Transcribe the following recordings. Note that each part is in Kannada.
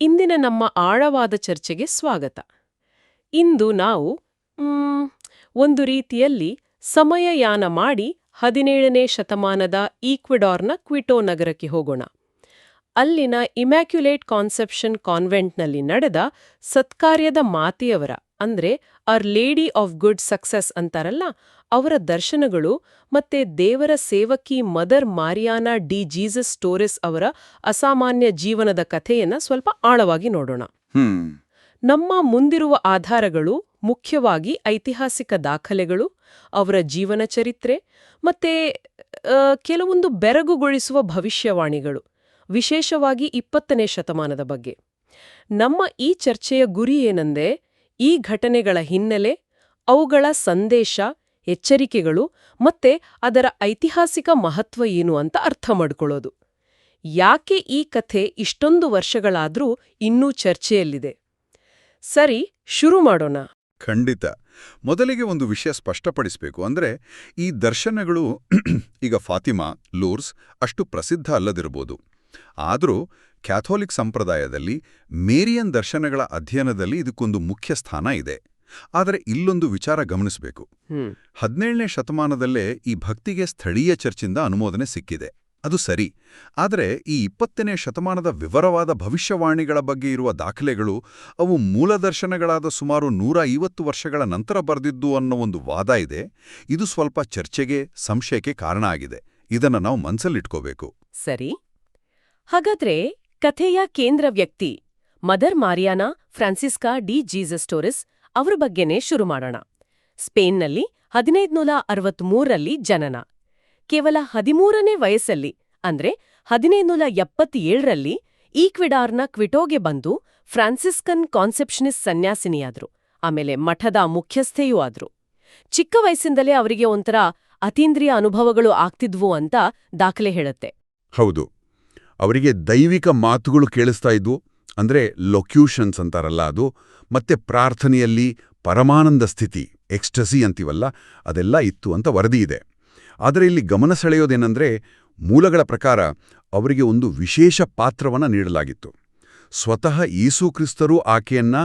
ಇಂದಿನ ನಮ್ಮ ಆಳವಾದ ಚರ್ಚೆಗೆ ಸ್ವಾಗತ. ಇಂದು ನಾವು ಒಂದು ರೀತಿಯಲ್ಲಿ ಸಮಯಯಾನ ಮಾಡಿ 17ನೇ ಶತಮಾನದ ಈಕ್ವೆಡಾರ್ನ ಕ್ವಿಟೋ ನಗರಕ್ಕೆ ಹೋಗೋಣ. ಅಲ್ಲಿನ ಇಮ್ಯಾಕ್ಯುಲೇಟ್ ಕಾನ್ಸೆಪ್ಷನ್ ಕಾನ್ವೆಂಟ್ನಲ್ಲಿ ನಡೆದ ಸತ್ಕಾರ್ಯದ ಮಾತೆಯವರ ಅಂದ್ರೆ our lady of good success ಅಂತಾರಲ್ಲ, ಅವರ ದರ್ಶನಗಳು ಮತ್ತೆ ದೇವರ ಸೇವಕಿ mother Mariana de Jesus Torres ಅವರ ಅಸಾಮಾನ್ಯ ಜೀವನದ ಕಥೆಯನ್ನ ಸ್ವಲ್ಪ ಆಳವಾಗಿ ನೋಡೋಣ. ನಮ್ಮ ಮುಂದಿರುವ ಆಧಾರಗಳು ಮುಖ್ಯವಾಗಿ ಐತಿಹಾಸಿಕ ದಾಖಲೆಗಳು, ಅವರ ಜೀವನ ಚರಿತ್ರೆ ಮತ್ತೆ ಕೆಲವೊಂದು ಬೆರಗುಗೊಳಿಸುವ ಭವಿಷ್ಯವಾಣಿಗಳು, ವಿಶೇಷವಾಗಿ 20ನೇ ಶತಮಾನದ ಬಗ್ಗೆ. ನಮ್ಮ ಈ ಚರ್ಚೆಯ ಗುರಿ ಏನಂದ್ರೆ, ಈ ಘಟನೆಗಳ ಹಿನ್ನೆಲೆ, ಅವುಗಳ ಸಂದೇಶ, ಎಚ್ಚರಿಕೆಗಳು ಮತ್ತೆ ಅದರ ಐತಿಹಾಸಿಕ ಮಹತ್ವ ಏನು ಅಂತ ಅರ್ಥ ಮಾಡ್ಕೊಳ್ಳೋದು. ಯಾಕೆ ಈ ಕಥೆ ಇಷ್ಟೊಂದು ವರ್ಷಗಳಾದ್ರೂ ಇನ್ನೂ ಚರ್ಚೆಯಲ್ಲಿದೆ? ಸರಿ, ಶುರು ಮಾಡೋಣ. ಖಂಡಿತ. ಮೊದಲಿಗೆ ಒಂದು ವಿಷಯ ಸ್ಪಷ್ಟಪಡಿಸಬೇಕು. ಅಂದ್ರೆ ಈ ದರ್ಶನಗಳು ಈಗ ಫಾತಿಮಾ, ಲೂರ್ಸ್ ಅಷ್ಟು ಪ್ರಸಿದ್ಧ ಅಲ್ಲದಿರಬಹುದು. ಆದರೂ ಕ್ಯಾಥೋಲಿಕ್ ಸಂಪ್ರದಾಯದಲ್ಲಿ ಮೇರಿಯನ್ ದರ್ಶನಗಳ ಅಧ್ಯಯನದಲ್ಲಿ ಇದಕ್ಕೊಂದು ಮುಖ್ಯ ಸ್ಥಾನ ಇದೆ. ಆದರೆ ಇಲ್ಲೊಂದು ವಿಚಾರ ಗಮನಿಸಬೇಕು. 17ನೇ ಶತಮಾನದಲ್ಲೇ ಈ ಭಕ್ತಿಗೆ ಸ್ಥಳೀಯ ಚರ್ಚಿಂದ ಅನುಮೋದನೆ ಸಿಕ್ಕಿದೆ, ಅದು ಸರಿ. ಆದರೆ ಈ 20ನೇ ಶತಮಾನದ ವಿವರವಾದ ಭವಿಷ್ಯವಾಣಿಗಳ ಬಗ್ಗೆ ಇರುವ ದಾಖಲೆಗಳು ಅವು ಮೂಲದರ್ಶನಗಳಾದ ಸುಮಾರು 150 ವರ್ಷಗಳ ನಂತರ ಬರೆದಿದ್ದು ಅನ್ನೋ ಒಂದು ವಾದ ಇದೆ. ಇದು ಸ್ವಲ್ಪ ಚರ್ಚೆಗೆ, ಸಂಶಯಕ್ಕೆ ಕಾರಣ ಆಗಿದೆ. ಇದನ್ನು ನಾವು ಮನಸ್ಸಲ್ಲಿಟ್ಕೋಬೇಕು. ಸರಿ, ಹಾಗಾದ್ರೆ ಕಥೆಯ ಕೇಂದ್ರ ವ್ಯಕ್ತಿ ಮದರ್ ಮಾರಿಯಾನಾ ಫ್ರಾನ್ಸಿಸ್ಕಾ ಡಿ ಜೀಸಸ್ ಟೋರೆಸ್ ಅವ್ರ ಬಗ್ಗೆನೇ ಶುರು ಮಾಡೋಣ. ಸ್ಪೇನ್ನಲ್ಲಿ 1563ರಲ್ಲಿ ಜನನ. ಕೇವಲ 13ನೇ ವಯಸ್ಸಲ್ಲಿ ಅಂದ್ರೆ 1577ರಲ್ಲಿ ಈಕ್ವೆಡಾರ್ನ ಕ್ವಿಟೋಗೆ ಬಂದು ಫ್ರಾನ್ಸಿಸ್ಕನ್ ಕಾನ್ಸೆಪ್ಷನಿಸ್ಟ್ ಸನ್ಯಾಸಿನಿಯಾದ್ರು. ಆಮೇಲೆ ಮಠದ ಮುಖ್ಯಸ್ಥೆಯೂ ಆದ್ರು. ಚಿಕ್ಕ ವಯಸ್ಸಿಂದಲೇ ಅವರಿಗೆ ಒಂಥರ ಅತೀಂದ್ರಿಯ ಅನುಭವಗಳು ಆಗ್ತಿದ್ವು ಅಂತ ದಾಖಲೆ ಹೇಳುತ್ತೆ. ಹೌದು, ಅವರಿಗೆ ದೈವಿಕ ಮಾತುಗಳು ಕೇಳಿಸ್ತಾ ಇದ್ವು. ಅಂದ್ರೆ ಲೊಕ್ಯೂಷನ್ಸ್ ಅಂತಾರಲ್ಲ ಅದು. ಮತ್ತೆ ಪ್ರಾರ್ಥನೆಯಲ್ಲಿ ಪರಮಾನಂದ ಸ್ಥಿತಿ, ಎಕ್ಸ್ಟಸಿ ಅಂತೀವಲ್ಲ, ಅದೆಲ್ಲ ಇತ್ತು ಅಂತ ವರದಿ ಇದೆ. ಆದರೆ ಇಲ್ಲಿ ಗಮನ ಸೆಳೆಯೋದೇನೆಂದ್ರೆ, ಮೂಲಗಳ ಪ್ರಕಾರ ಅವರಿಗೆ ಒಂದು ವಿಶೇಷ ಪಾತ್ರವನ್ನು ನೀಡಲಾಗಿತ್ತು. ಸ್ವತಃ ಯೇಸುಕ್ರಿಸ್ತರು ಆಕೆಯನ್ನ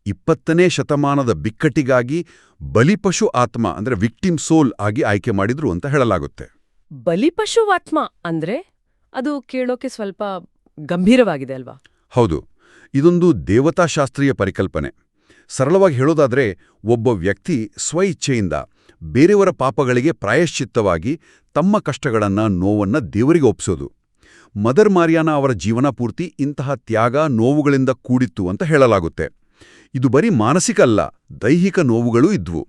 20ನೇ ಶತಮಾನದ ಬಿಕ್ಕಟ್ಟಿಗಾಗಿ ಬಲಿಪಶು ಆತ್ಮ ಅಂದ್ರೆ ವಿಕ್ಟಿಮ್ ಸೋಲ್ ಆಗಿ ಆಯ್ಕೆ ಮಾಡಿದ್ರು ಅಂತ ಹೇಳಲಾಗುತ್ತೆ. ಬಲಿಪಶು ಆತ್ಮ ಅಂದ್ರೆ ಅದು ಕೇಳೋಕೆ ಸ್ವಲ್ಪ ಗಂಭೀರವಾಗಿದೆ ಅಲ್ವಾ? ಹೌದು, ಇದೊಂದು ದೇವತಾಶಾಸ್ತ್ರೀಯ ಪರಿಕಲ್ಪನೆ. ಸರಳವಾಗಿ ಹೇಳೋದಾದ್ರೆ, ಒಬ್ಬ ವ್ಯಕ್ತಿ ಸ್ವಇಚ್ಛೆಯಿಂದ ಬೇರೆಯವರ ಪಾಪಗಳಿಗೆ ಪ್ರಾಯಶ್ಚಿತ್ತವಾಗಿ ತಮ್ಮ ಕಷ್ಟಗಳನ್ನ, ನೋವನ್ನ ದೇವರಿಗೆ ಒಪ್ಸೋದು. ಮದರ್ ಮಾರಿಯಾನಾ ಅವರ ಜೀವನ ಪೂರ್ತಿ ಇಂತಹ ತ್ಯಾಗ, ನೋವುಗಳಿಂದ ಕೂಡಿತ್ತು ಅಂತ ಹೇಳಲಾಗುತ್ತೆ. ಇದು ಬರೀ ಮಾನಸಿಕ ಅಲ್ಲ, ದೈಹಿಕ ನೋವುಗಳೂ ಇದ್ವು.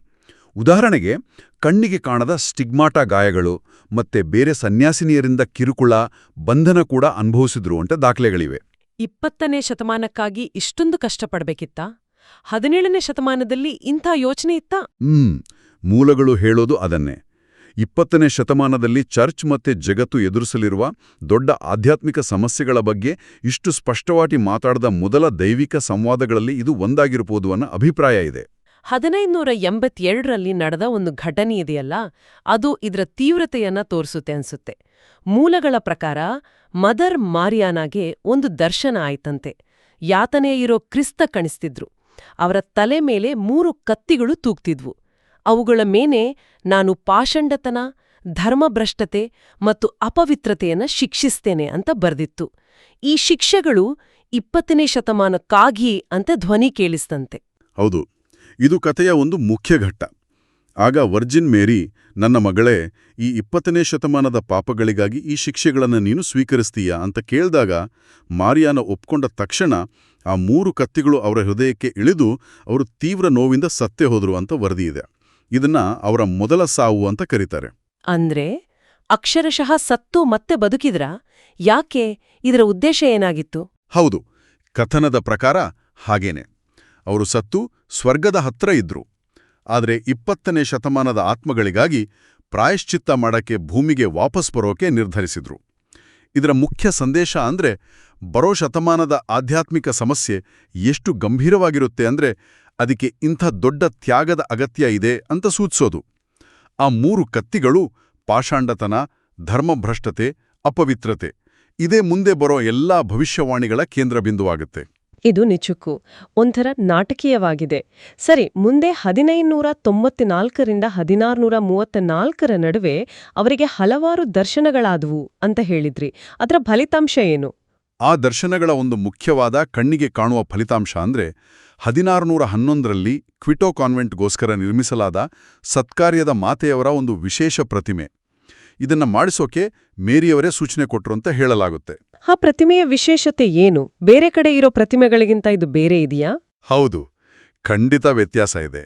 ಉದಾಹರಣೆಗೆ, ಕಣ್ಣಿಗೆ ಕಾಣದ ಸ್ಟಿಗ್ಮಾಟಾ ಗಾಯಗಳು ಮತ್ತೆ ಬೇರೆ ಸನ್ಯಾಸಿನಿಯರಿಂದ ಕಿರುಕುಳ, ಬಂಧನ ಕೂಡ ಅನುಭವಿಸಿದ್ರು ಅಂತ ದಾಖಲೆಗಳಿವೆ. 20ನೇ ಶತಮಾನಕ್ಕಾಗಿ ಇಷ್ಟೊಂದು ಕಷ್ಟಪಡ್ಬೇಕಿತ್ತಾ? 17ನೇ ಶತಮಾನದಲ್ಲಿ ಇಂಥ ಯೋಚನೆ ಇತ್ತಾ? ಮೂಲಗಳು ಹೇಳೋದು ಅದನ್ನೇ. 20ನೇ ಶತಮಾನದಲ್ಲಿ ಚರ್ಚ್ ಮತ್ತೆ ಜಗತ್ತು ಎದುರಿಸಲಿರುವ ದೊಡ್ಡ ಆಧ್ಯಾತ್ಮಿಕ ಸಮಸ್ಯೆಗಳ ಬಗ್ಗೆ ಇಷ್ಟು ಸ್ಪಷ್ಟವಾಗಿ ಮಾತಾಡದ ಮೊದಲ ದೈವಿಕ ಸಂವಾದಗಳಲ್ಲಿ ಇದು ಒಂದಾಗಿರಬಹುದು ಅನ್ನೋ ಅಭಿಪ್ರಾಯ ಇದೆ. 1587ರಲ್ಲಿ ನಡೆದ ಒಂದು ಘಟನೆ ಇದೆಯಲ್ಲ, ಅದು ಇದರ ತೀವ್ರತೆಯನ್ನ ತೋರಿಸುತ್ತೆ ಅನ್ಸುತ್ತೆ. ಮೂಲಗಳ ಪ್ರಕಾರ ಮದರ್ ಮಾರಿಯಾನಾಗೆ ಒಂದು ದರ್ಶನ ಆಯ್ತಂತೆ. ಯಾತನೆ ಇರೋ ಕ್ರಿಸ್ತ ಕಾಣಿಸ್ತಿದ್ರು. ಅವರ ತಲೆ ಮೇಲೆ 3 ಕತ್ತಿಗಳು ತೂಗ್ತಿದ್ವು. ಅವುಗಳ ಮೇಲೆ ನಾನು ಪಾಷಂಡತನ, ಧರ್ಮಭ್ರಷ್ಟತೆ ಮತ್ತು ಅಪವಿತ್ರತೆಯನ್ನ ಶಿಕ್ಷಿಸ್ತೇನೆ ಅಂತ ಬರ್ದಿತ್ತು. ಈ ಶಿಕ್ಷೆಗಳು 20ನೇ ಶತಮಾನಕ್ಕಾಗಿ ಅಂತ ಧ್ವನಿ ಕೇಳಿಸ್ತಂತೆ. ಹೌದು, ಇದು ಕಥೆಯ ಒಂದು ಮುಖ್ಯ ಘಟ್ಟ. ಆಗ ವರ್ಜಿನ್ ಮೇರಿ, ನನ್ನ ಮಗಳೇ, ಈ 20ನೇ ಶತಮಾನದ ಪಾಪಗಳಿಗಾಗಿ ಈ ಶಿಕ್ಷೆಗಳನ್ನು ನೀನು ಸ್ವೀಕರಿಸ್ತೀಯಾ ಅಂತ ಕೇಳಿದಾಗ ಮಾರಿಯಾನ ಒಪ್ಕೊಂಡ ತಕ್ಷಣ ಆ 3 ಕತ್ತಿಗಳು ಅವರ ಹೃದಯಕ್ಕೆ ಇಳಿದು ಅವರು ತೀವ್ರ ನೋವಿಂದ ಸತ್ತೇ ಹೋದ್ರು ಅಂತ ವರದಿಯಿದೆ. ಇದನ್ನ ಅವರ ಮೊದಲ ಸಾವು ಅಂತ ಕರೀತಾರೆ. ಅಂದ್ರೆ ಅಕ್ಷರಶಃ ಸತ್ತು ಮತ್ತೆ ಬದುಕಿದ್ರ? ಯಾಕೆ? ಇದರ ಉದ್ದೇಶ ಏನಾಗಿತ್ತು? ಹೌದು, ಕಥನದ ಪ್ರಕಾರ ಹಾಗೇನೆ. ಅವರು ಸತ್ತು ಸ್ವರ್ಗದ ಹತ್ರ ಇದ್ರು. ಆದರೆ 20ನೇ ಶತಮಾನದ ಆತ್ಮಗಳಿಗಾಗಿ ಪ್ರಾಯಶ್ಚಿತ್ತ ಮಾಡಕ್ಕೆ ಭೂಮಿಗೆ ವಾಪಸ್ ಬರೋಕೆ ನಿರ್ಧರಿಸಿದ್ರು. ಇದರ ಮುಖ್ಯ ಸಂದೇಶ ಅಂದ್ರೆ, ಬರೋ ಶತಮಾನದ ಆಧ್ಯಾತ್ಮಿಕ ಸಮಸ್ಯೆ ಎಷ್ಟು ಗಂಭೀರವಾಗಿರುತ್ತೆ ಅಂದ್ರೆ ಅದಕ್ಕೆ ಇಂಥ ದೊಡ್ಡ ತ್ಯಾಗದ ಅಗತ್ಯ ಇದೆ ಅಂತ ಸೂಚಿಸೋದು. ಆ 3 ಕತ್ತಿಗಳು ಪಾಷಾಂಡತನ, ಧರ್ಮಭ್ರಷ್ಟತೆ, ಅಪವಿತ್ರತೆ. ಇದೇ ಮುಂದೆ ಬರೋ ಎಲ್ಲಾ ಭವಿಷ್ಯವಾಣಿಗಳ ಕೇಂದ್ರ ಬಿಂದುವಾಗುತ್ತೆ. ಇದು ನಿಜಕ್ಕೂ ಒಂಥರ ನಾಟಕೀಯವಾಗಿದೆ. ಸರಿ, ಮುಂದೆ 1594ರಿಂದ 1634ರ ನಡುವೆ ಅವರಿಗೆ ಹಲವಾರು ದರ್ಶನಗಳಾದವು ಅಂತ ಹೇಳಿದ್ರಿ. ಅದರ ಫಲಿತಾಂಶ ಏನು? ಆ ದರ್ಶನಗಳ ಒಂದು ಮುಖ್ಯವಾದ ಕಣ್ಣಿಗೆ ಕಾಣುವ ಫಲಿತಾಂಶ ಅಂದ್ರೆ 1611ರಲ್ಲಿ ಕ್ವಿಟೋ ಕಾನ್ವೆಂಟ್ಗೋಸ್ಕರ ನಿರ್ಮಿಸಲಾದ ಸತ್ಕಾರ್ಯದ ಮಾತೆಯವರ ಒಂದು ವಿಶೇಷ ಪ್ರತಿಮೆ. ಇದನ್ನ ಮಾಡಿಸೋಕೆ ಮೇರಿಯವರೇ ಸೂಚನೆ ಕೊಟ್ರು ಅಂತ ಹೇಳಲಾಗುತ್ತೆ. ಆ ಪ್ರತಿಮೆಯ ವಿಶೇಷತೆ ಏನು? ಬೇರೆ ಕಡೆ ಇರೋ ಪ್ರತಿಮೆಗಳಿಗಿಂತ ಇದು ಬೇರೆ ಇದೆಯಾ? ಹೌದು, ಖಂಡಿತ ವ್ಯತ್ಯಾಸ ಇದೆ.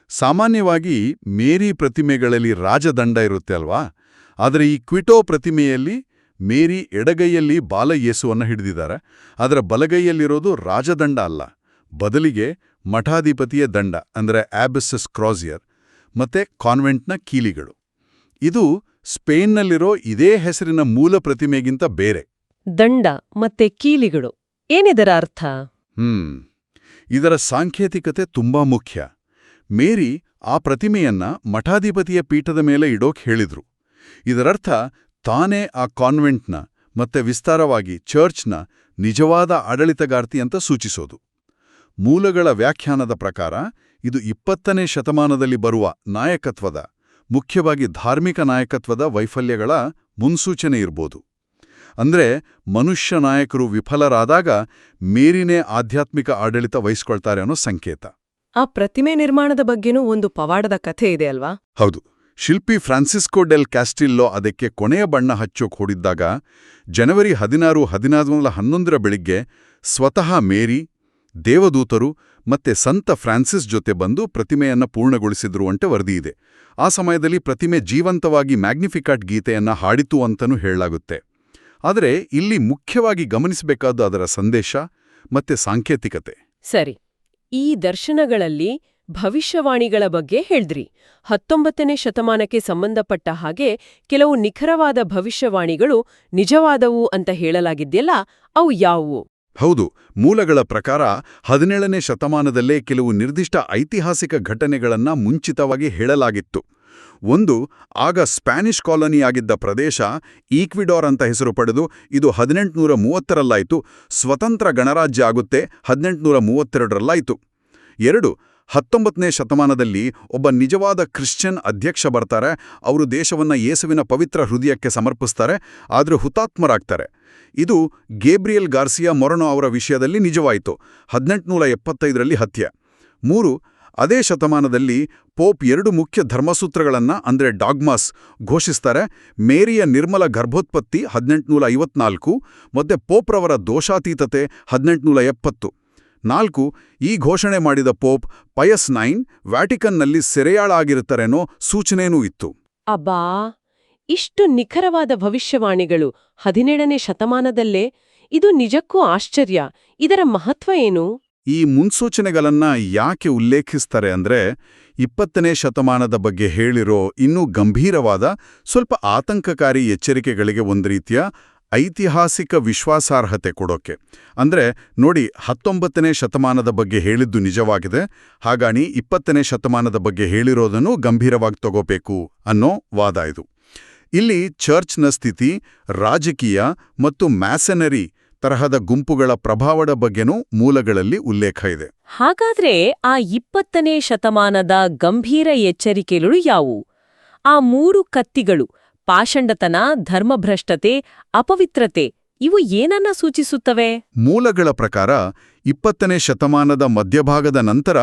ಸಾಮಾನ್ಯವಾಗಿ ಮೇರಿ ಪ್ರತಿಮೆಗಳಲ್ಲಿ ರಾಜದಂಡ ಇರುತ್ತೆ ಅಲ್ವಾ? ಆದರೆ ಈ ಕ್ವಿಟೋ ಪ್ರತಿಮೆಯಲ್ಲಿ ಮೇರಿ ಎಡಗೈಯಲ್ಲಿ ಬಾಲಯೇಸುವನ್ನು ಹಿಡಿದಿದ್ದಾರೆ. ಅದರ ಬಲಗೈಯಲ್ಲಿರೋದು ರಾಜದಂಡ ಅಲ್ಲ, ಬದಲಿಗೆ ಮಠಾಧಿಪತಿಯ ದಂಡ ಅಂದರೆ ಆಬಿಸಸ್ ಕ್ರಾಸಿಯರ್ ಮತ್ತೆ ಕಾನ್ವೆಂಟ್ನ ಕೀಲಿಗಳು. ಇದು ಸ್ಪೇನ್ನಲ್ಲಿರೋ ಇದೇ ಹೆಸರಿನ ಮೂಲ ಪ್ರತಿಮೆಗಿಂತ ಬೇರೆ. ದಂಡ ಮತ್ತೆ ಕೀಲಿಗಳು ಏನಿದರ ಅರ್ಥ? ಇದರ ಸಾಂಕೇತಿಕತೆ ತುಂಬಾ ಮುಖ್ಯ. ಮೇರಿ ಆ ಪ್ರತಿಮೆಯನ್ನ ಮಠಾಧಿಪತಿಯ ಪೀಠದ ಮೇಲೆ ಇಡೋಕ್ ಹೇಳಿದ್ರು. ಇದರರ್ಥ ತಾನೇ ಆ ಕಾನ್ವೆಂಟ್ನ ಮತ್ತೆ ವಿಸ್ತಾರವಾಗಿ ಚರ್ಚ್ನ ನಿಜವಾದ ಆಡಳಿತಗಾರ್ತಿ ಅಂತ ಸೂಚಿಸೋದು. ಮೂಲಗಳ ವ್ಯಾಖ್ಯಾನದ ಪ್ರಕಾರ ಇದು 20ನೇ ಶತಮಾನದಲ್ಲಿ ಬರುವ ನಾಯಕತ್ವದ, ಮುಖ್ಯವಾಗಿ ಧಾರ್ಮಿಕ ನಾಯಕತ್ವದ ವೈಫಲ್ಯಗಳ ಮುನ್ಸೂಚನೆ ಇರ್ಬೋದು. ಅಂದ್ರೆ ಮನುಷ್ಯ ನಾಯಕರು ವಿಫಲರಾದಾಗ ಮೇರಿನೇ ಆಧ್ಯಾತ್ಮಿಕ ಆಡಳಿತ ವಹಿಸ್ಕೊಳ್ತಾರೆ ಅನ್ನೋ ಸಂಕೇತ. ಆ ಪ್ರತಿಮೆ ನಿರ್ಮಾಣದ ಬಗ್ಗೆನೂ ಒಂದು ಪವಾಡದ ಕಥೆ ಇದೆ ಅಲ್ವಾ? ಹೌದು. ಶಿಲ್ಪಿ ಫ್ರಾನ್ಸಿಸ್ಕೋ ಡೆಲ್ ಕ್ಯಾಸ್ಟಿಲ್ಲೋ ಅದಕ್ಕೆ ಕೊನೆಯ ಬಣ್ಣ ಹಚ್ಚೋಕ್ ಹೊಡಿದ್ದಾಗ ಜನವರಿ 16, 1611ರ ಬೆಳಿಗ್ಗೆ ಸ್ವತಃ ಮೇರಿ, ದೇವದೂತರು ಮತ್ತೆ ಸಂತ ಫ್ರಾನ್ಸಿಸ್ ಜೊತೆ ಬಂದು ಪ್ರತಿಮೆಯನ್ನ ಪೂರ್ಣಗೊಳಿಸಿದ್ರು ಅಂತ ವರದಿಯಿದೆ. ಆ ಸಮಯದಲ್ಲಿ ಪ್ರತಿಮೆ ಜೀವಂತವಾಗಿ ಮ್ಯಾಗ್ನಿಫಿಕಾಟ್ ಗೀತೆಯನ್ನ ಹಾಡಿತು ಅಂತನೂ ಹೇಳಲಾಗುತ್ತೆ. ಆದರೆ ಇಲ್ಲಿ ಮುಖ್ಯವಾಗಿ ಗಮನಿಸಬೇಕಾದ ಅದರ ಸಂದೇಶ ಮತ್ತೆ ಸಾಂಕೇತಿಕತೆ. ಸರಿ, ಈ ದರ್ಶನಗಳಲ್ಲಿ ಭವಿಷ್ಯವಾಣಿಗಳ ಬಗ್ಗೆ ಹೇಳ್ದ್ರಿ. 19ನೇ ಶತಮಾನಕ್ಕೆ ಸಂಬಂಧಪಟ್ಟ ಹಾಗೆ ಕೆಲವು ನಿಖರವಾದ ಭವಿಷ್ಯವಾಣಿಗಳು ನಿಜವಾದವು ಅಂತ ಹೇಳಲಾಗಿದ್ಯಲ್ಲ, ಅವು ಯಾವುವು? ಹೌದು, ಮೂಲಗಳ ಪ್ರಕಾರ 17ನೇ ಶತಮಾನದಲ್ಲೇ ಕೆಲವು ನಿರ್ದಿಷ್ಟ ಐತಿಹಾಸಿಕ ಘಟನೆಗಳನ್ನ ಮುಂಚಿತವಾಗಿ ಹೇಳಲಾಗಿತ್ತು. ಒಂದು, ಆಗ ಸ್ಪ್ಯಾನಿಷ್ ಕಾಲೋನಿಯಾಗಿದ್ದ ಪ್ರದೇಶ ಈಕ್ವಿಡಾರ್ ಅಂತ ಹೆಸರು ಪಡೆದು ಇದು 1830ರಲ್ಲಾಯಿತು, ಸ್ವತಂತ್ರ ಗಣರಾಜ್ಯ ಆಗುತ್ತೆ 1832ರಲ್ಲಾಯಿತು. 2, 19ನೇ ಶತಮಾನದಲ್ಲಿ ಒಬ್ಬ ನಿಜವಾದ ಕ್ರಿಶ್ಚಿಯನ್ ಅಧ್ಯಕ್ಷ ಬರ್ತಾರೆ. ಅವರು ದೇಶವನ್ನ ಯೇಸುವಿನ ಪವಿತ್ರ ಹೃದಯಕ್ಕೆ ಸಮರ್ಪಿಸ್ತಾರೆ, ಆದ್ರೆ ಹುತಾತ್ಮರಾಗ್ತಾರೆ. ಇದು ಗೇಬ್ರಿಯಲ್ ಗಾರ್ಸಿಯಾ ಮೊರನೋ ಅವರ ವಿಷಯದಲ್ಲಿ ನಿಜವಾಯಿತು, 1875ರಲ್ಲಿ ಹತ್ಯೆ. 3, ಅದೇ ಶತಮಾನದಲ್ಲಿ ಪೋಪ್ 2 ಮುಖ್ಯ ಧರ್ಮಸೂತ್ರಗಳನ್ನ ಅಂದ್ರೆ ಡಾಗ್ಮಾಸ್ ಘೋಷಿಸ್ತಾರೆ. ಮೇರಿಯ ನಿರ್ಮಲ ಗರ್ಭೋತ್ಪತ್ತಿ 1854 ಮತ್ತೆ ಪೋಪ್ರವರ ದೋಷಾತೀತತೆ 1870. 4, ಈ ಘೋಷಣೆ ಮಾಡಿದ ಪೋಪ್ ಪಯಸ್ 9 ವ್ಯಾಟಿಕನ್ನಲ್ಲಿ ಸೆರೆಯಾಳಾಗಿರುತ್ತಾರೆನೋ ಸೂಚನೆನೂ ಇತ್ತು. ಅಬ್ಬಾ, ಇಷ್ಟು ನಿಖರವಾದ ಭವಿಷ್ಯವಾಣಿಗಳು 17ನೇ ಶತಮಾನದಲ್ಲೇ! ಇದು ನಿಜಕ್ಕೂ ಆಶ್ಚರ್ಯ. ಇದರ ಮಹತ್ವ ಏನು? ಈ ಮುನ್ಸೂಚನೆಗಳನ್ನ ಯಾಕೆ ಉಲ್ಲೇಖಿಸ್ತಾರೆ ಅಂದ್ರೆ 20ನೇ ಶತಮಾನದ ಬಗ್ಗೆ ಹೇಳಿರೋ ಇನ್ನೂ ಗಂಭೀರವಾದ, ಸ್ವಲ್ಪ ಆತಂಕಕಾರಿ ಎಚ್ಚರಿಕೆಗಳಿಗೆ ಒಂದು ರೀತಿಯ ಐತಿಹಾಸಿಕ ವಿಶ್ವಾಸಾರ್ಹತೆ ಕೊಡೋಕೆ. ಅಂದ್ರೆ ನೋಡಿ, 19ನೇ ಶತಮಾನದ ಬಗ್ಗೆ ಹೇಳಿದ್ದು ನಿಜವಾಗಿದೆ, ಹಾಗಾಗಿ 20ನೇ ಶತಮಾನದ ಬಗ್ಗೆ ಹೇಳಿರೋದನ್ನು ಗಂಭೀರವಾಗಿ ತಗೋಬೇಕು ಅನ್ನೋ ವಾದ ಇದು. ಇಲ್ಲಿ ಚರ್ಚ್ನ ಸ್ಥಿತಿ, ರಾಜಕೀಯ ಮತ್ತು ಮ್ಯಾಸನರಿ ತರಹದ ಗುಂಪುಗಳ ಪ್ರಭಾವದ ಬಗ್ಗೆನೂ ಮೂಲಗಳಲ್ಲಿ ಉಲ್ಲೇಖ ಇದೆ. ಹಾಗಾದ್ರೆ ಆ 20ನೇ ಶತಮಾನದ ಗಂಭೀರ ಎಚ್ಚರಿಕೆಗಳು ಯಾವುವು? ಆ 3 ಕತ್ತಿಗಳು, ಪಾಷಂಡತನ, ಧರ್ಮಭ್ರಷ್ಟತೆ, ಅಪವಿತ್ರತೆ, ಇವು ಏನನ್ನ ಸೂಚಿಸುತ್ತವೆ? ಮೂಲಗಳ ಪ್ರಕಾರ 20ನೇ ಶತಮಾನದ ಮಧ್ಯಭಾಗದ ನಂತರ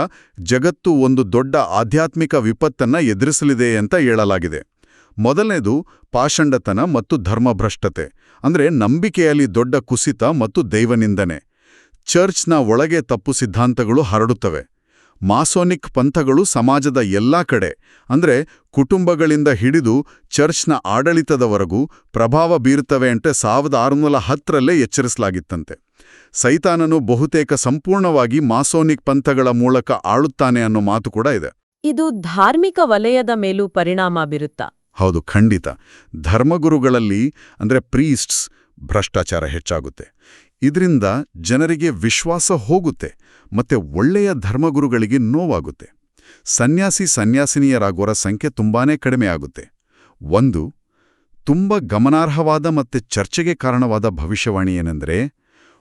ಜಗತ್ತು ಒಂದು ದೊಡ್ಡ ಆಧ್ಯಾತ್ಮಿಕ ವಿಪತ್ತನ್ನ ಎದುರಿಸಲಿದೆ ಅಂತ ಹೇಳಲಾಗಿದೆ. ಮೊದಲನೇದು ಪಾಷಂಡತನ ಮತ್ತು ಧರ್ಮಭ್ರಷ್ಟತೆ, ಅಂದ್ರೆ ನಂಬಿಕೆಯಲ್ಲಿ ದೊಡ್ಡ ಕುಸಿತ ಮತ್ತು ದೈವನಿಂದನೆ. ಚರ್ಚ್ನ ಒಳಗೆ ತಪ್ಪು ಸಿದ್ಧಾಂತಗಳು ಹರಡುತ್ತವೆ. ಮಾಸೋನಿಕ್ ಪಂಥಗಳು ಸಮಾಜದ ಎಲ್ಲಾ ಕಡೆ, ಅಂದ್ರೆ ಕುಟುಂಬಗಳಿಂದ ಹಿಡಿದು ಚರ್ಚ್ನ ಆಡಳಿತದವರೆಗೂ ಪ್ರಭಾವ ಬೀರುತ್ತವೆ ಅಂತ 1610ರಲ್ಲೇ ಎಚ್ಚರಿಸಲಾಗಿತ್ತಂತೆ. ಸೈತಾನನು ಬಹುತೇಕ ಸಂಪೂರ್ಣವಾಗಿ ಮಾಸೋನಿಕ್ ಪಂಥಗಳ ಮೂಲಕ ಆಳುತ್ತಾನೆ ಅನ್ನೋ ಮಾತು ಕೂಡ ಇದೆ. ಇದು ಧಾರ್ಮಿಕ ವಲಯದ ಮೇಲೂ ಪರಿಣಾಮ ಬೀರುತ್ತಾ? ಹೌದು, ಖಂಡಿತ. ಧರ್ಮಗುರುಗಳಲ್ಲಿ ಅಂದ್ರೆ ಪ್ರೀಸ್ಟ್ಸ್ ಭ್ರಷ್ಟಾಚಾರ ಹೆಚ್ಚಾಗುತ್ತೆ. ಇದರಿಂದ ಜನರಿಗೆ ವಿಶ್ವಾಸ ಹೋಗುತ್ತೆ ಮತ್ತೆ ಒಳ್ಳೆಯ ಧರ್ಮಗುರುಗಳಿಗೆ ನೋವಾಗುತ್ತೆ. ಸನ್ಯಾಸಿನಿಯರಾಗೋರ ಸಂಖ್ಯೆ ತುಂಬಾನೇ ಕಡಿಮೆ ಆಗುತ್ತೆ. ಒಂದು ತುಂಬ ಗಮನಾರ್ಹವಾದ ಮತ್ತೆ ಚರ್ಚೆಗೆ ಕಾರಣವಾದ ಭವಿಷ್ಯವಾಣಿ ಏನೆಂದರೆ,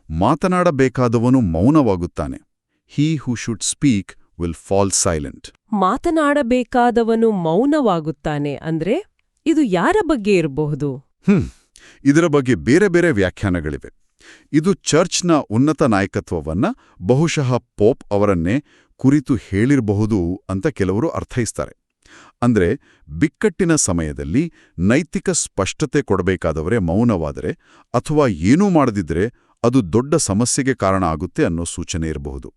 ಮಾತನಾಡಬೇಕಾದವನು ಮೌನವಾಗುತ್ತಾನೆ. He who should speak will fall silent. ಮಾತನಾಡಬೇಕಾದವನು ಮೌನವಾಗುತ್ತಾನೆ ಅಂದ್ರೆ ಇದು ಯಾರ ಬಗ್ಗೆ ಇರಬಹುದು? ಇದರ ಬಗ್ಗೆ ಬೇರೆ ಬೇರೆ ವ್ಯಾಖ್ಯಾನಗಳಿವೆ. ಇದು ಚರ್ಚ್ನ ಉನ್ನತ ನಾಯಕತ್ವವನ್ನ ಬಹುಶಃ ಪೋಪ್ ಅವರನ್ನೇ ಕುರಿತು ಹೇಳಿರಬಹುದು ಅಂತ ಕೆಲವರು ಅರ್ಥೈಸ್ತಾರೆ. ಅಂದ್ರೆ ಬಿಕ್ಕಟ್ಟಿನ ಸಮಯದಲ್ಲಿ ನೈತಿಕ ಸ್ಪಷ್ಟತೆ ಕೊಡಬೇಕಾದವರೇ ಮೌನವಾದರೆ ಅಥವಾ ಏನೂ ಮಾಡದಿದ್ರೆ ಅದು ದೊಡ್ಡ ಸಮಸ್ಯೆಗೆ ಕಾರಣ ಆಗುತ್ತೆ ಅನ್ನೋ ಸೂಚನೆ ಇರಬಹುದು.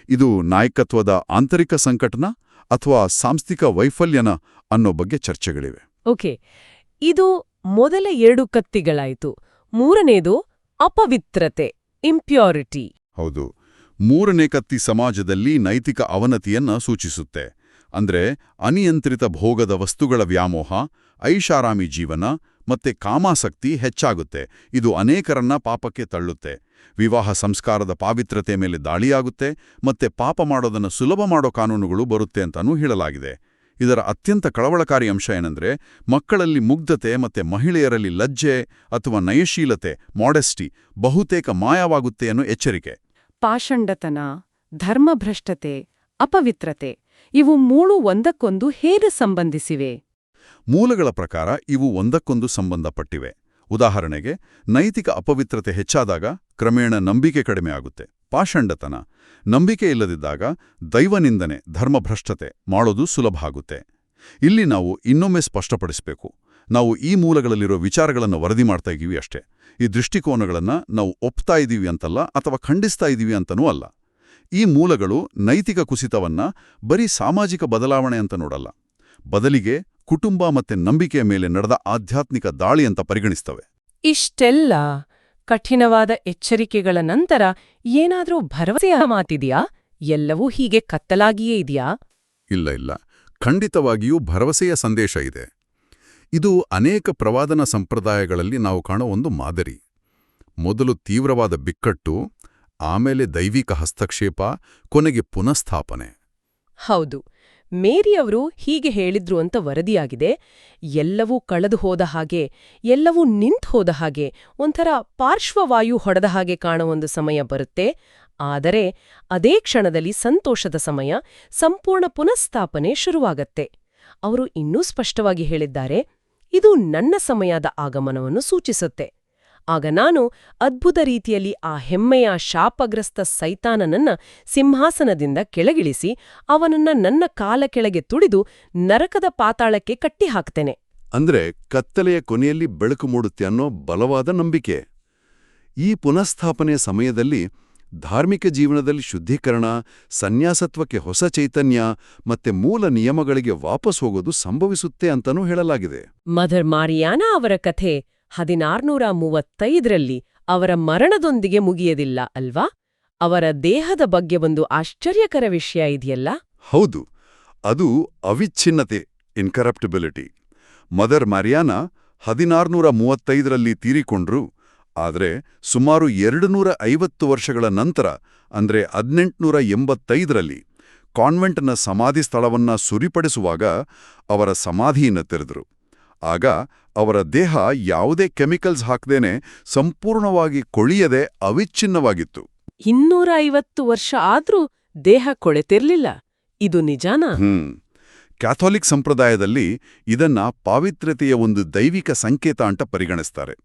ಇದು ನಾಯಕತ್ವದ ಆಂತರಿಕ ಸಂಕಟನ ಅಥವಾ ಸಾಂಸ್ಥಿಕ ವೈಫಲ್ಯನ ಅನ್ನೋ ಬಗ್ಗೆ ಚರ್ಚೆಗಳಿವೆ. ಓಕೆ, ಇದು ಮೊದಲ 2 ಕತ್ತಿಗಳಾಯಿತು. ಮೂರನೇದು ಅಪವಿತ್ರತೆ, ಇಂಪ್ಯೂರಿಟಿ. ಹೌದು, ಮೂರನೇ ಕತ್ತಿ ಸಮಾಜದಲ್ಲಿ ನೈತಿಕ ಅವನತಿಯನ್ನ ಸೂಚಿಸುತ್ತೆ. ಅಂದ್ರೆ ಅನಿಯಂತ್ರಿತ ಭೋಗದ ವಸ್ತುಗಳ ವ್ಯಾಮೋಹ, ಐಷಾರಾಮಿ ಜೀವನ ಮತ್ತೆ ಕಾಮಾಸಕ್ತಿ ಹೆಚ್ಚಾಗುತ್ತೆ. ಇದು ಅನೇಕರನ್ನ ಪಾಪಕ್ಕೆ ತಳ್ಳುತ್ತೆ. ವಿವಾಹ ಸಂಸ್ಕಾರದ ಪಾವಿತ್ರತೆ ಮೇಲೆ ದಾಳಿಯಾಗುತ್ತೆ ಮತ್ತೆ ಪಾಪ ಮಾಡೋದನ್ನು ಸುಲಭ ಮಾಡೋ ಕಾನೂನುಗಳು ಬರುತ್ತೆ ಅಂತಾನೂ ಹೇಳಲಾಗಿದೆ. ಇದರ ಅತ್ಯಂತ ಕಳವಳಕಾರಿ ಅಂಶ ಏನಂದ್ರೆ ಮಕ್ಕಳಲ್ಲಿ ಮುಗ್ಧತೆ ಮತ್ತೆ ಮಹಿಳೆಯರಲ್ಲಿ ಲಜ್ಜೆ ಅಥವಾ ನಯಶೀಲತೆ, ಮಾಡೆಸ್ಟಿ ಬಹುತೇಕ ಮಾಯವಾಗುತ್ತೆ ಅನ್ನೋ ಎಚ್ಚರಿಕೆ. ಪಾಷಂಡತನ, ಧರ್ಮಭ್ರಷ್ಟತೆ, ಅಪವಿತ್ರತೆ ಇವು 3 ಒಂದಕ್ಕೊಂದು ಹೇಗೆ ಸಂಬಂಧಿಸಿವೆ? ಮೂಲಗಳ ಪ್ರಕಾರ ಇವು ಒಂದಕ್ಕೊಂದು ಸಂಬಂಧಪಟ್ಟಿವೆ. ಉದಾಹರಣೆಗೆ, ನೈತಿಕ ಅಪವಿತ್ರತೆ ಹೆಚ್ಚಾದಾಗ ಕ್ರಮೇಣ ನಂಬಿಕೆ ಕಡಿಮೆ ಆಗುತ್ತೆ. ಪಾಷಂಡತನ, ನಂಬಿಕೆ ಇಲ್ಲದಿದ್ದಾಗ ದೈವನಿಂದನೆ, ಧರ್ಮಭ್ರಷ್ಟತೆ ಮಾಡೋದು ಸುಲಭ ಆಗುತ್ತೆ. ಇಲ್ಲಿ ನಾವು ಇನ್ನೊಮ್ಮೆ ಸ್ಪಷ್ಟಪಡಿಸಬೇಕು, ನಾವು ಈ ಮೂಲಗಳಲ್ಲಿರೋ ವಿಚಾರಗಳನ್ನು ವರದಿ ಮಾಡ್ತಾ ಇದ್ದೀವಿ ಅಷ್ಟೇ. ಈ ದೃಷ್ಟಿಕೋನಗಳನ್ನು ನಾವು ಒಪ್ತಾ ಇದ್ದೀವಿ ಅಂತಲ್ಲ ಅಥವಾ ಖಂಡಿಸ್ತಾ ಇದ್ದೀವಿ ಅಂತನೂ ಅಲ್ಲ. ಈ ಮೂಲಗಳು ನೈತಿಕ ಕುಸಿತವನ್ನ ಬರೀ ಸಾಮಾಜಿಕ ಬದಲಾವಣೆ ಅಂತ ನೋಡಲ್ಲ, ಬದಲಿಗೆ ಕುಟುಂಬ ಮತ್ತೆ ನಂಬಿಕೆಯ ಮೇಲೆ ನಡೆದ ಆಧ್ಯಾತ್ಮಿಕ ದಾಳಿ ಅಂತ ಪರಿಗಣಿಸ್ತವೆ. ಇಷ್ಟೆಲ್ಲ ಕಠಿಣವಾದ ಎಚ್ಚರಿಕೆಗಳ ನಂತರ ಏನಾದ್ರೂ ಭರವಸೆಯ ಮಾತಿದೆಯಾ? ಎಲ್ಲವೂ ಹೀಗೆ ಕತ್ತಲಾಗಿಯೇ ಇದೆಯಾ? ಇಲ್ಲ, ಖಂಡಿತವಾಗಿಯೂ ಭರವಸೆಯ ಸಂದೇಶ ಇದೆ. ಇದು ಅನೇಕ ಪ್ರವಾದನ ಸಂಪ್ರದಾಯಗಳಲ್ಲಿ ನಾವು ಕಾಣೋ ಒಂದು ಮಾದರಿ. ಮೊದಲು ತೀವ್ರವಾದ ಬಿಕ್ಕಟ್ಟು, ಆಮೇಲೆ ದೈವಿಕ ಹಸ್ತಕ್ಷೇಪ, ಕೊನೆಗೆ ಪುನಃಸ್ಥಾಪನೆ. ಹೌದು, ಮೇರಿಯವರು ಹೀಗೆ ಹೇಳಿದ್ರು ಅಂತ ವರದಿಯಾಗಿದೆ. ಎಲ್ಲವೂ ಕಳೆದು ಹೋದ ಹಾಗೆ, ಎಲ್ಲವೂ ನಿಂತು ಹೋದ ಹಾಗೆ, ಒಂಥರ ಪಾರ್ಶ್ವವಾಯು ಹೊಡೆದ ಹಾಗೆ ಕಾಣೋ ಒಂದು ಸಮಯ ಬರುತ್ತೆ. ಆದರೆ ಅದೇ ಕ್ಷಣದಲ್ಲಿ ಸಂತೋಷದ ಸಮಯ, ಸಂಪೂರ್ಣ ಪುನಃಸ್ಥಾಪನೆ ಶುರುವಾಗತ್ತೆ. ಅವರು ಇನ್ನೂ ಸ್ಪಷ್ಟವಾಗಿ ಹೇಳಿದ್ದಾರೆ, ಇದು ನನ್ನ ಸಮಯದ ಆಗಮನವನ್ನು ಸೂಚಿಸುತ್ತೆ. ಆಗ ನಾನು ಅದ್ಭುತ ರೀತಿಯಲ್ಲಿ ಆ ಹೆಮ್ಮೆಯ ಶಾಪಗ್ರಸ್ತ ಸೈತಾನನನ್ನ ಸಿಂಹಾಸನದಿಂದ ಕೆಳಗಿಳಿಸಿ ಅವನನ್ನ ನನ್ನ ಕಾಲ ಕೆಳಗೆ ತುಳಿದು ನರಕದ ಪಾತಾಳಕ್ಕೆ ಕಟ್ಟಿಹಾಕ್ತೇನೆ. ಅಂದ್ರೆ ಕತ್ತಲೆಯ ಕೊನೆಯಲ್ಲಿ ಬೆಳಕು ಮೂಡುತ್ತೆ ಅನ್ನೋ ಬಲವಾದ ನಂಬಿಕೆ. ಈ ಪುನಃಸ್ಥಾಪನೆಯ ಸಮಯದಲ್ಲಿ ಧಾರ್ಮಿಕ ಜೀವನದಲ್ಲಿ ಶುದ್ಧೀಕರಣ, ಸನ್ಯಾಸತ್ವಕ್ಕೆ ಹೊಸ ಚೈತನ್ಯ ಮತ್ತೆ ಮೂಲ ನಿಯಮಗಳಿಗೆ ವಾಪಸ್ ಹೋಗೋದು ಸಂಭವಿಸುತ್ತೆ ಅಂತನೂ ಹೇಳಲಾಗಿದೆ. ಮದರ್ ಮಾರಿಯಾನಾ ಅವರ ಕಥೆ 1635ರಲ್ಲಿ ಅವರ ಮರಣದೊಂದಿಗೆ ಮುಗಿಯದಿಲ್ಲ ಅಲ್ವಾ? ಅವರ ದೇಹದ ಬಗ್ಗೆ ಒಂದು ಆಶ್ಚರ್ಯಕರ ವಿಷಯ ಇದೆಯಲ್ಲ? ಹೌದು, ಅದು ಅವಿಚ್ಛಿನ್ನತೆ, ಇನ್ಕರಪ್ಟಿಬಿಲಿಟಿ. ಮದರ್ ಮಾರಿಯಾನಾ 1635ರಲ್ಲಿ ತೀರಿಕೊಂಡ್ರು. ಆದರೆ ಸುಮಾರು 250 ವರ್ಷಗಳ ನಂತರ, ಅಂದ್ರೆ 1885ರಲ್ಲಿ ಕಾನ್ವೆಂಟ್ನ ಸಮಾಧಿ ಸ್ಥಳವನ್ನ ಸುರಿಪಡಿಸುವಾಗ ಅವರ ಸಮಾಧಿಯನ್ನು ತೆರೆದರು. ಆಗ ಅವರ ದೇಹ ಯಾವುದೇ ಕೆಮಿಕಲ್ಸ್ ಹಾಕದೇನೆ ಸಂಪೂರ್ಣವಾಗಿ ಕೊಳಿಯದೆ ಅವಿಚ್ಛಿನ್ನವಾಗಿತ್ತು. 250 ವರ್ಷ ಆದ್ರೂ ದೇಹ ಕೊಳೆತಿರ್ಲಿಲ್ಲ. ಇದು ನಿಜಾನಾ? ಕ್ಯಾಥೋಲಿಕ್ ಸಂಪ್ರದಾಯದಲ್ಲಿ ಇದನ್ನ ಪಾವಿತ್ರ್ಯತೆಯ ಒಂದು ದೈವಿಕ ಸಂಕೇತ ಅಂತ ಪರಿಗಣಿಸ್ತಾರೆ.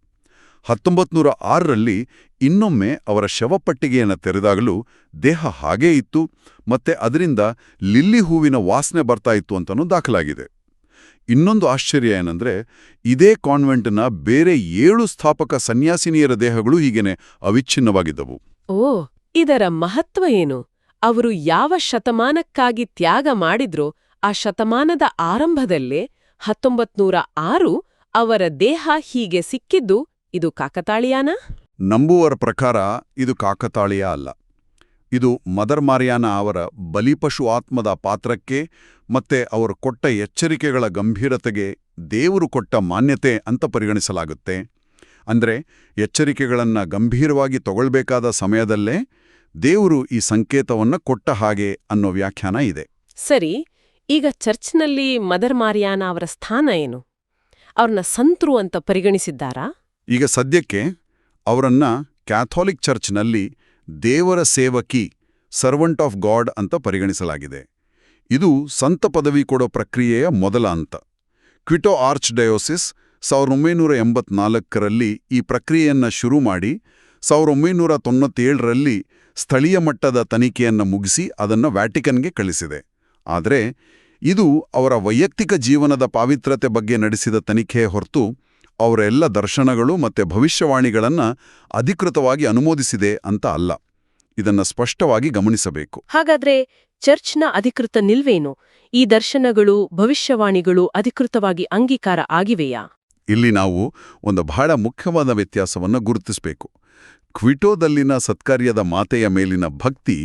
1906ರಲ್ಲಿ ಇನ್ನೊಮ್ಮೆ ಅವರ ಶವಪಟ್ಟಿಗೆಯನ್ನು ತೆರೆದಾಗಲೂ ದೇಹ ಹಾಗೇ ಇತ್ತು ಮತ್ತೆ ಅದರಿಂದ ಲಿಲ್ಲಿ ಹೂವಿನ ವಾಸನೆ ಬರ್ತಾ ಇತ್ತು ಅಂತನೂ ದಾಖಲಾಗಿದೆ. ಇನ್ನೊಂದು ಆಶ್ಚರ್ಯ ಏನಂದ್ರೆ ಇದೇ ಕಾನ್ವೆಂಟ್ನ ಬೇರೆ 7 ಸ್ಥಾಪಕ ಸನ್ಯಾಸಿನಿಯರ ದೇಹಗಳು ಹೀಗೇನೆ ಅವಿಚ್ಛಿನ್ನವಾಗಿದ್ದವು. ಓ, ಇದರ ಮಹತ್ವ ಏನು? ಅವರು ಯಾವ ಶತಮಾನಕ್ಕಾಗಿ ತ್ಯಾಗ ಮಾಡಿದ್ರೋ ಆ ಶತಮಾನದ ಆರಂಭದಲ್ಲೇ 1906 ಅವರ ದೇಹ ಹೀಗೆ ಸಿಕ್ಕಿದ್ದು ಇದು ಕಾಕತಾಳೀಯಾನಾ? ನಂಬುವರ ಪ್ರಕಾರ ಇದು ಕಾಕತಾಳೀಯ ಅಲ್ಲ. ಇದು ಮದರ್ ಮಾರಿಯಾನಾ ಅವರ ಬಲಿಪಶು ಆತ್ಮದ ಪಾತ್ರಕ್ಕೆ ಮತ್ತೆ ಅವರು ಕೊಟ್ಟ ಎಚ್ಚರಿಕೆಗಳ ಗಂಭೀರತೆಗೆ ದೇವರು ಕೊಟ್ಟ ಮಾನ್ಯತೆ ಅಂತ ಪರಿಗಣಿಸಲಾಗುತ್ತೆ. ಅಂದ್ರೆ ಎಚ್ಚರಿಕೆಗಳನ್ನ ಗಂಭೀರವಾಗಿ ತಗೊಳ್ಬೇಕಾದ ಸಮಯದಲ್ಲೇ ದೇವರು ಈ ಸಂಕೇತವನ್ನ ಕೊಟ್ಟ ಹಾಗೆ ಅನ್ನೋ ವ್ಯಾಖ್ಯಾನ ಇದೆ. ಸರಿ, ಈಗ ಚರ್ಚ್ನಲ್ಲಿ ಮದರ್ ಮಾರಿಯಾನಾ ಅವರ ಸ್ಥಾನ ಏನು? ಅವ್ರನ್ನ ಸಂತರು ಅಂತ ಪರಿಗಣಿಸಿದ್ದಾರಾ? ಈಗ ಸದ್ಯಕ್ಕೆ ಅವರನ್ನ ಕ್ಯಾಥೋಲಿಕ್ ಚರ್ಚ್ನಲ್ಲಿ ದೇವರ ಸೇವಕಿ, ಸರ್ವೆಂಟ್ ಆಫ್ ಗಾಡ್ ಅಂತ ಪರಿಗಣಿಸಲಾಗಿದೆ. ಇದು ಸಂತ ಪದವಿ ಕೊಡೋ ಪ್ರಕ್ರಿಯೆಯ ಮೊದಲ ಹಂತ. ಕ್ವಿಟೋ ಆರ್ಚ್ ಡಯೋಸಿಸ್ 1984ರಲ್ಲಿ ಈ ಪ್ರಕ್ರಿಯೆಯನ್ನು ಶುರು ಮಾಡಿ 1997ರಲ್ಲಿ ಸ್ಥಳೀಯ ಮಟ್ಟದ ತನಿಖೆಯನ್ನು ಮುಗಿಸಿ ಅದನ್ನು ವ್ಯಾಟಿಕನ್ಗೆ ಕಳಿಸಿದೆ. ಆದರೆ ಇದು ಅವರ ವೈಯಕ್ತಿಕ ಜೀವನದ ಪಾವಿತ್ರ್ಯತೆ ಬಗ್ಗೆ ನಡೆಸಿದ ತನಿಖೆ ಹೊರತು ಅವರ ಎಲ್ಲ ದರ್ಶನಗಳು ಮತ್ತು ಭವಿಷ್ಯವಾಣಿಗಳನ್ನು ಅಧಿಕೃತವಾಗಿ ಅನುಮೋದಿಸಿದೆ ಅಂತ ಅಲ್ಲ. ಇದನ್ನು ಸ್ಪಷ್ಟವಾಗಿ ಗಮನಿಸಬೇಕು. ಹಾಗಾದ್ರೆ ಚರ್ಚ್ನ ಅಧಿಕೃತ ನಿಲ್ವೇನು? ಈ ದರ್ಶನಗಳು, ಭವಿಷ್ಯವಾಣಿಗಳು ಅಧಿಕೃತವಾಗಿ ಅಂಗೀಕಾರ ಆಗಿವೆಯಾ? ಇಲ್ಲಿ ನಾವು ಒಂದು ಬಹಳ ಮುಖ್ಯವಾದ ವ್ಯತ್ಯಾಸವನ್ನು ಗುರುತಿಸಬೇಕು. ಕ್ವಿಟೋದಲ್ಲಿನ ಸತ್ಕಾರ್ಯದ ಮಾತೆಯ ಮೇಲಿನ ಭಕ್ತಿ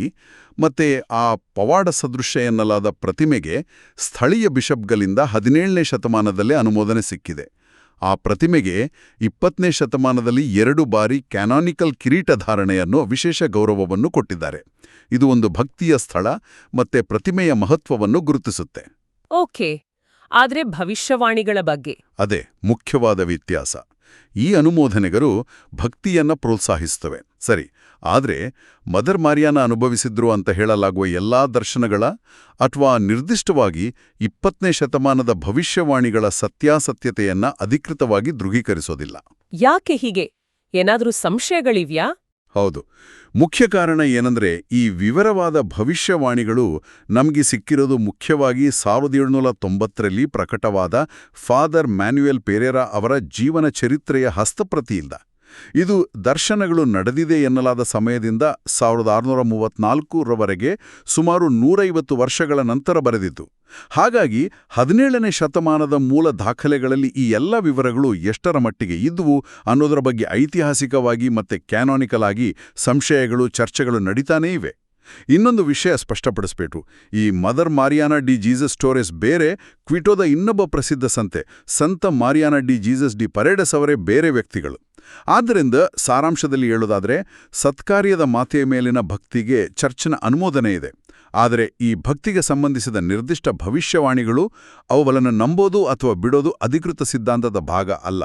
ಮತ್ತೆ ಆ ಪವಾಡ ಸದೃಶ್ಯ ಎನ್ನಲಾದ ಪ್ರತಿಮೆಗೆ ಸ್ಥಳೀಯ ಬಿಷಪ್ಗಳಿಂದ 17ನೇ ಶತಮಾನದಲ್ಲೇ ಅನುಮೋದನೆ ಸಿಕ್ಕಿದೆ. ಆ ಪ್ರತಿಮೆಗೆ 20ನೇ ಶತಮಾನದಲ್ಲಿ 2 ಬಾರಿ ಕ್ಯಾನಾನಿಕಲ್ ಕಿರೀಟಧಾರಣೆಯನ್ನು ವಿಶೇಷ ಗೌರವವನ್ನು ಕೊಟ್ಟಿದ್ದಾರೆ. ಇದು ಒಂದು ಭಕ್ತಿಯ ಸ್ಥಳ ಮತ್ತೆ ಪ್ರತಿಮೆಯ ಮಹತ್ವವನ್ನು ಗುರುತಿಸುತ್ತೆ. ಓಕೆ, ಆದ್ರೆ ಭವಿಷ್ಯವಾಣಿಗಳ ಬಗ್ಗೆ? ಅದೇ ಮುಖ್ಯವಾದ ವ್ಯತ್ಯಾಸ. ಈ ಅನುಮೋದನೆಗಳು ಭಕ್ತಿಯನ್ನ ಪ್ರೋತ್ಸಾಹಿಸುತ್ತವೆ, ಸರಿ. ಆದರೆ ಮದರ್ ಮಾರಿಯಾನ ಅನುಭವಿಸಿದ್ರು ಅಂತ ಹೇಳಲಾಗುವ ಎಲ್ಲಾ ದರ್ಶನಗಳ ಅಥವಾ ನಿರ್ದಿಷ್ಟವಾಗಿ 20ನೇ ಶತಮಾನದ ಭವಿಷ್ಯವಾಣಿಗಳ ಸತ್ಯಾಸತ್ಯತೆಯನ್ನ ಅಧಿಕೃತವಾಗಿ ದೃಢೀಕರಿಸೋದಿಲ್ಲ. ಯಾಕೆ ಹೀಗೆ? ಏನಾದ್ರೂ ಸಂಶಯಗಳಿವ್ಯಾ? ಹೌದು. ಮುಖ್ಯ ಕಾರಣ ಏನಂದ್ರೆ, ಈ ವಿವರವಾದ ಭವಿಷ್ಯವಾಣಿಗಳು ನಮಗೆ ಸಿಕ್ಕಿರೋದು ಮುಖ್ಯವಾಗಿ 1790ರಲ್ಲಿ ಪ್ರಕಟವಾದ ಫಾದರ್ ಮ್ಯಾನ್ಯುಯಲ್ ಪೆರೇರಾ ಅವರ ಜೀವನ ಚರಿತ್ರೆಯ ಹಸ್ತಪ್ರತಿಯಿಂದ. ಇದು ದರ್ಶನಗಳು ನಡೆದಿದೆ ಎನ್ನಲಾದ ಸಮಯದಿಂದ 1634ರವರೆಗೆ ಸುಮಾರು 150 ವರ್ಷಗಳ ನಂತರ ಬರೆದಿತ್ತು. ಹಾಗಾಗಿ 17ನೇ ಶತಮಾನದ ಮೂಲ ದಾಖಲೆಗಳಲ್ಲಿ ಈ ಎಲ್ಲ ವಿವರಗಳು ಎಷ್ಟರ ಮಟ್ಟಿಗೆ ಇದ್ದುವು ಅನ್ನೋದರ ಬಗ್ಗೆ ಐತಿಹಾಸಿಕವಾಗಿ ಮತ್ತೆ ಕ್ಯಾನಾನಿಕಲ್ ಆಗಿ ಸಂಶಯಗಳು, ಚರ್ಚೆಗಳು ನಡೀತಾನೇ ಇವೆ. ಇನ್ನೊಂದು ವಿಷಯ ಸ್ಪಷ್ಟಪಡಿಸ್ಬೇಕು. ಈ ಮದರ್ ಮಾರಿಯಾನಾ ಡಿ ಜೀಸಸ್ ಟೋರೆಸ್ ಬೇರೆ, ಕ್ವಿಟೋದ ಇನ್ನೊಬ್ಬ ಪ್ರಸಿದ್ಧ ಸಂತ ಮಾರಿಯಾನಾ ಡಿ ಜೀಸಸ್ ಡಿ ಪರೇಡಸ್ ಅವರೇ ಬೇರೆ ವ್ಯಕ್ತಿಗಳು. ಆದ್ದರಿಂದ ಸಾರಾಂಶದಲ್ಲಿ ಹೇಳೋದಾದ್ರೆ, ಸತ್ಕಾರ್ಯದ ಮಾತೆಯ ಮೇಲಿನ ಭಕ್ತಿಗೆ ಚರ್ಚ್ನ ಅನುಮೋದನೆ ಇದೆ. ಆದರೆ ಈ ಭಕ್ತಿಗೆ ಸಂಬಂಧಿಸಿದ ನಿರ್ದಿಷ್ಟ ಭವಿಷ್ಯವಾಣಿಗಳು, ಅವುಗಳನ್ನು ನಂಬೋದು ಅಥವಾ ಬಿಡೋದು ಅಧಿಕೃತ ಸಿದ್ಧಾಂತದ ಭಾಗ ಅಲ್ಲ.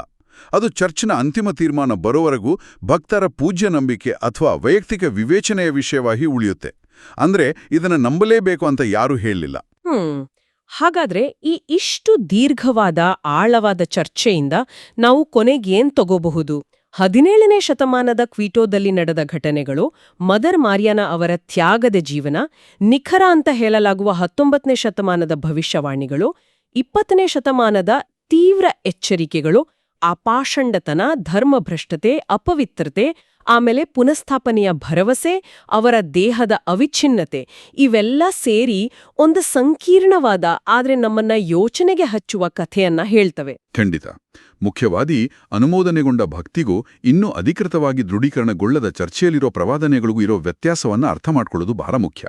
ಅದು ಚರ್ಚ್ನ ಅಂತಿಮ ತೀರ್ಮಾನ ಬರೋವರೆಗೂ ಭಕ್ತರ ಪೂಜ್ಯ ನಂಬಿಕೆ ಅಥವಾ ವೈಯಕ್ತಿಕ ವಿವೇಚನೆಯ ವಿಷಯವಾಗಿ ಉಳಿಯುತ್ತೆ. ಅಂದ್ರೆ ಇದನ್ನು ನಂಬಲೇಬೇಕು ಅಂತ ಯಾರೂ ಹೇಳಲಿಲ್ಲ. ಹಾಗಾದ್ರೆ ಈ ಇಷ್ಟು ದೀರ್ಘವಾದ ಆಳವಾದ ಚರ್ಚೆಯಿಂದ ನಾವು ಕೊನೆಗೇನ್ ತಗೋಬಹುದು? 17ನೇ ಶತಮಾನದ ಕ್ವಿಟೋದಲ್ಲಿ ನಡೆದ ಘಟನೆಗಳು, ಮದರ್ ಮಾರಿಯಾನಾ ಅವರ ತ್ಯಾಗದ ಜೀವನ, ನಿಖರ ಅಂತ ಹೇಳಲಾಗುವ 19ನೇ ಶತಮಾನದ ಭವಿಷ್ಯವಾಣಿಗಳು, 20ನೇ ಶತಮಾನದ ತೀವ್ರ ಎಚ್ಚರಿಕೆಗಳು, ಅಪಾಷಂಡತನ, ಧರ್ಮಭ್ರಷ್ಟತೆ, ಅಪವಿತ್ರತೆ, ಆಮೇಲೆ ಪುನಃಸ್ಥಾಪನೆಯ ಭರವಸೆ, ಅವರ ದೇಹದ ಅವಿಚ್ಛಿನ್ನತೆ, ಇವೆಲ್ಲ ಸೇರಿ ಒಂದು ಸಂಕೀರ್ಣವಾದ ಆದ್ರೆ ನಮ್ಮನ್ನ ಯೋಚನೆಗೆ ಹಚ್ಚುವ ಕಥೆಯನ್ನ ಹೇಳ್ತವೆ. ಖಂಡಿತ. ಮುಖ್ಯವಾದಿ ಅನುಮೋದನೆಗೊಂಡ ಭಕ್ತಿಗೂ ಇನ್ನೂ ಅಧಿಕೃತವಾಗಿ ದೃಢೀಕರಣಗೊಳ್ಳದ ಚರ್ಚೆಯಲ್ಲಿರೋ ಪ್ರವಾದನೆಗಳಿಗೂ ಇರೋ ವ್ಯತ್ಯಾಸವನ್ನು ಅರ್ಥ ಮಾಡ್ಕೊಳ್ಳೋದು ಬಹಳ ಮುಖ್ಯ.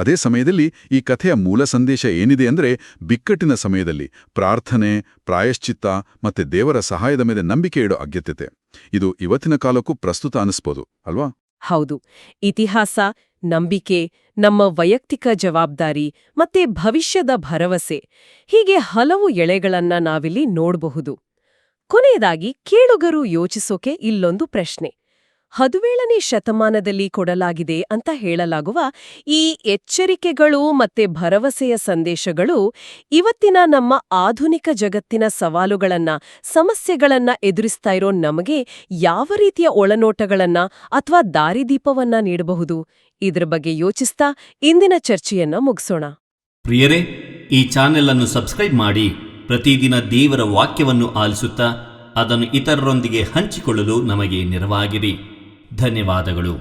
ಅದೇ ಸಮಯದಲ್ಲಿ ಈ ಕಥೆಯ ಮೂಲ ಸಂದೇಶ ಏನಿದೆ ಅಂದ್ರೆ, ಬಿಕ್ಕಟ್ಟಿನ ಸಮಯದಲ್ಲಿ ಪ್ರಾರ್ಥನೆ, ಪ್ರಾಯಶ್ಚಿತ್ತ ಮತ್ತೆ ದೇವರ ಸಹಾಯದ ಮೇಲೆ ನಂಬಿಕೆ ಇಡೋ ಅಗತ್ಯತೆ. ಇದು ಇವತ್ತಿನ ಕಾಲಕ್ಕೂ ಪ್ರಸ್ತುತ ಅನಿಸ್ಬೋದು ಅಲ್ವಾ? ಹೌದು. ಇತಿಹಾಸ, ನಂಬಿಕೆ, ನಮ್ಮ ವೈಯಕ್ತಿಕ ಜವಾಬ್ದಾರಿ ಮತ್ತೆ ಭವಿಷ್ಯದ ಭರವಸೆ, ಹೀಗೆ ಹಲವು ಎಳೆಗಳನ್ನ ನಾವಿಲ್ಲಿ ನೋಡಬಹುದು. ಕೊನೆಯದಾಗಿ ಕೇಳುಗರು ಯೋಚಿಸೋಕೆ ಇಲ್ಲೊಂದು ಪ್ರಶ್ನೆ. 17ನೇ ಶತಮಾನದಲ್ಲಿ ಕೊಡಲಾಗಿದೆ ಅಂತ ಹೇಳಲಾಗುವ ಈ ಎಚ್ಚರಿಕೆಗಳು ಮತ್ತೆ ಭರವಸೆಯ ಸಂದೇಶಗಳು ಇವತ್ತಿನ ನಮ್ಮ ಆಧುನಿಕ ಜಗತ್ತಿನ ಸವಾಲುಗಳನ್ನ, ಸಮಸ್ಯೆಗಳನ್ನ ಎದುರಿಸ್ತಾ ಇರೋ ನಮಗೆ ಯಾವ ರೀತಿಯ ಒಳನೋಟಗಳನ್ನ ಅಥವಾ ದಾರಿದೀಪವನ್ನ ನೀಡಬಹುದು? ಇದ್ರ ಬಗ್ಗೆ ಯೋಚಿಸ್ತಾ ಇಂದಿನ ಚರ್ಚೆಯನ್ನ ಮುಗಿಸೋಣ. ಪ್ರಿಯರೇ, ಈ ಚಾನೆಲ್ ಅನ್ನು ಸಬ್ಸ್ಕ್ರೈಬ್ ಮಾಡಿ ಪ್ರತಿದಿನ ದೇವರ ವಾಕ್ಯವನ್ನು ಆಲಿಸುತ್ತಾ ಅದನ್ನು ಇತರರೊಂದಿಗೆ ಹಂಚಿಕೊಳ್ಳಲು ನಮಗೆ ನೆರವಾಗಿರಿ. ಧನ್ಯವಾದಗಳು.